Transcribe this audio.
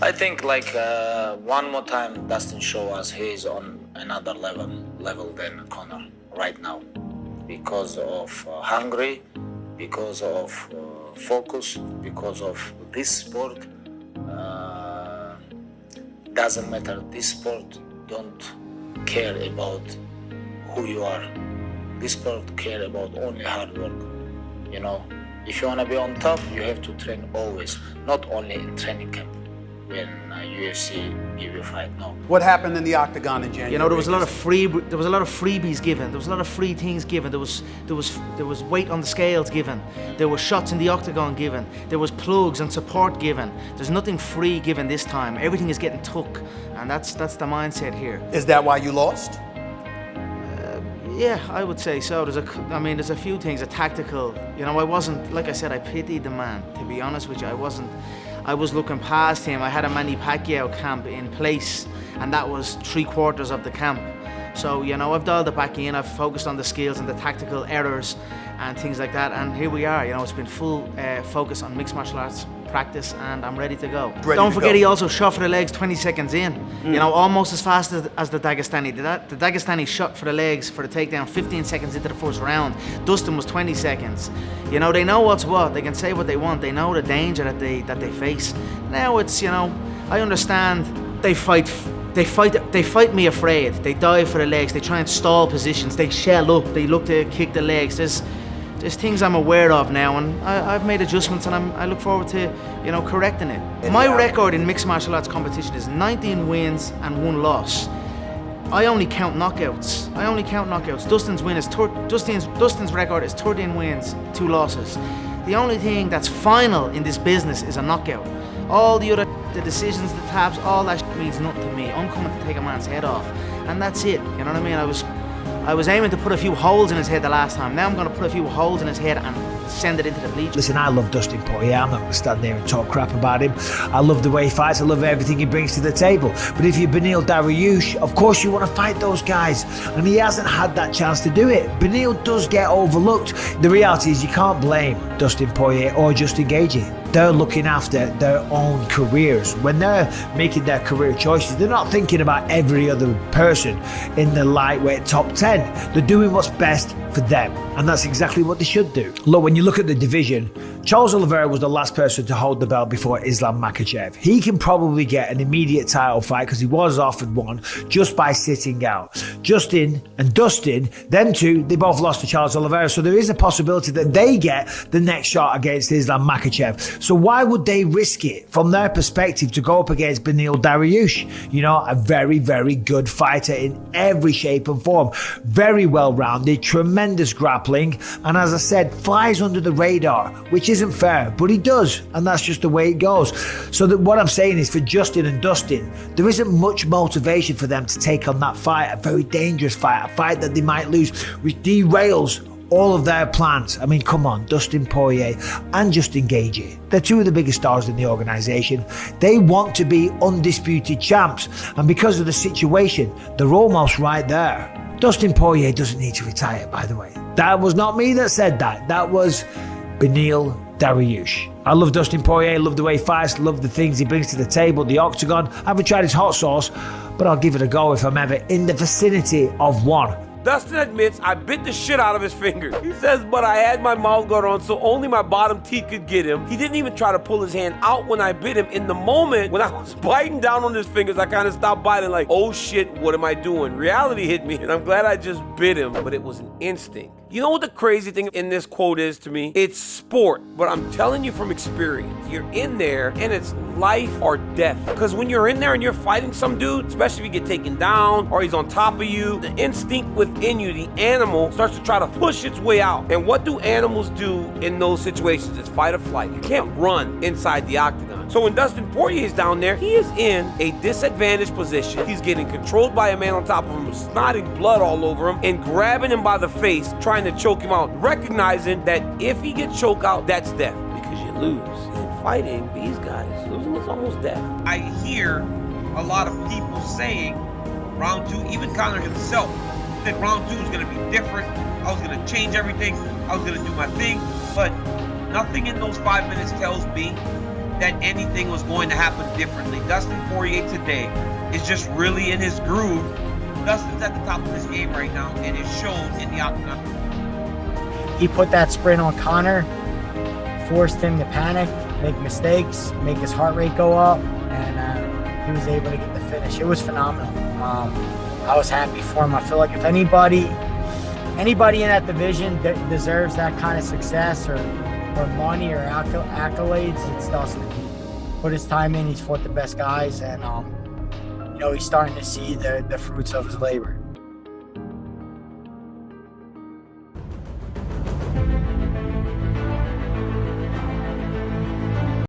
I think like one more time Dustin show us he's on another level than Conor right now because of hungry, because of focus, because of this sport. Doesn't matter, this sport don't care about who you are. This sport care about only hard work, you know. If you want to be on top, you have to train always, not only in training camp when UFC give you a fight. No. What happened in the octagon in January? You know, there was a lot of freebies given. There was a lot of free things given. There was weight on the scales given. There were shots in the octagon given. There was plugs and support given. There's nothing free given this time. Everything is getting took, and that's the mindset here. Is that why you lost? Yeah, I would say so. There's a few things, a tactical. You know, I wasn't, like I said, I pitied the man. To be honest with you, I was looking past him. I had a Manny Pacquiao camp in place, and that was 3/4 of the camp. So, you know, I've dialed it back in. I've focused on the skills and the tactical errors and things like that. And here we are. You know, it's been full focus on mixed martial arts practice, and I'm ready to go. Don't forget, he also shot for the legs 20 seconds in. You know, almost as fast as the Dagestani. The Dagestani shot for the legs for the takedown 15 seconds into the first round. Dustin was 20 seconds. You know, they know what's what. They can say what they want. They know the danger that they face. Now it's, you know, I understand they fight me afraid. They dive for the legs. They try and stall positions. They shell up. They look to kick the legs. There's things I'm aware of now, and I've made adjustments, and I look forward to, you know, correcting it. My record in mixed martial arts competition is 19 wins and 1 loss. I only count knockouts. Dustin's record is 13 wins, 2 losses. The only thing that's final in this business is a knockout. All the decisions, the taps, all that means nothing to me. I'm coming to take a man's head off, and that's it. You know what I mean? I was aiming to put a few holes in his head the last time. Now I'm going to put a few holes in his head and send it into the bleachers. Listen, I love Dustin Poirier. I'm not going to stand there and talk crap about him. I love the way he fights. I love everything he brings to the table. But if you're Beneil Dariush, of course you want to fight those guys. And he hasn't had that chance to do it. Beneil does get overlooked. The reality is you can't blame Dustin Poirier or Justin Gaethje. They're looking after their own careers. When they're making their career choices, they're not thinking about every other person in the lightweight top 10. They're doing what's best for them, and that's exactly what they should do. Look, when you look at the division, Charles Oliveira was the last person to hold the belt before Islam Makhachev. He can probably get an immediate title fight because he was offered one just by sitting out. Justin and Dustin, them two, they both lost to Charles Oliveira, so there is a possibility that they get the next shot against Islam Makhachev. So why would they risk it from their perspective to go up against Beneil Dariush? You know, a very, very good fighter in every shape and form. Very well-rounded, tremendous grappling, and as I said, flies under the radar, which isn't fair, but he does, and that's just the way it goes. So that what I'm saying is, for Justin and Dustin, there isn't much motivation for them to take on that fight, a very dangerous fight, a fight that they might lose, which derails all of their plans. I mean, come on, Dustin Poirier and Justin Gaethje, they're two of the biggest stars in the organisation. They want to be undisputed champs, and because of the situation, they're almost right there. Dustin Poirier doesn't need to retire, by the way. That was not me that said that. That was Beneil Dariush. I love Dustin Poirier, love the way he fights, love the things he brings to the table, the octagon. I haven't tried his hot sauce, but I'll give it a go if I'm ever in the vicinity of one. Dustin admits I bit the shit out of his fingers. He says, but I had my mouth guard on so only my bottom teeth could get him. He didn't even try to pull his hand out when I bit him. In the moment when I was biting down on his fingers, I kind of stopped biting like, oh shit, what am I doing? Reality hit me, and I'm glad I just bit him, but it was an instinct. You know what the crazy thing in this quote is to me? It's sport, but I'm telling you from experience. You're in there and it's life or death. Because when you're in there and you're fighting some dude, especially if you get taken down or he's on top of you, the instinct within you, the animal, starts to try to push its way out. And what do animals do in those situations? It's fight or flight. You can't run inside the octagon. So when Dustin Poirier is down there, he is in a disadvantaged position. He's getting controlled by a man on top of him, snotting blood all over him, and grabbing him by the face, trying to choke him out, recognizing that if he gets choked out, that's death, because you lose. In fighting these guys, losing is almost death. I hear a lot of people saying round 2, even Conor himself, that round 2 was going to be different. I was going to change everything. I was going to do my thing, but nothing in those 5 minutes tells me that anything was going to happen differently. Dustin Poirier today is just really in his groove. Dustin's at the top of his game right now, and it showed in the octagon. He put that sprint on Conor, forced him to panic, make mistakes, make his heart rate go up, and he was able to get the finish. It was phenomenal. I was happy for him. I feel like if anybody in that division deserves that kind of success or money or accolades, it's Dustin. Put his time in, he's fought the best guys, and he's starting to see the fruits of his labor.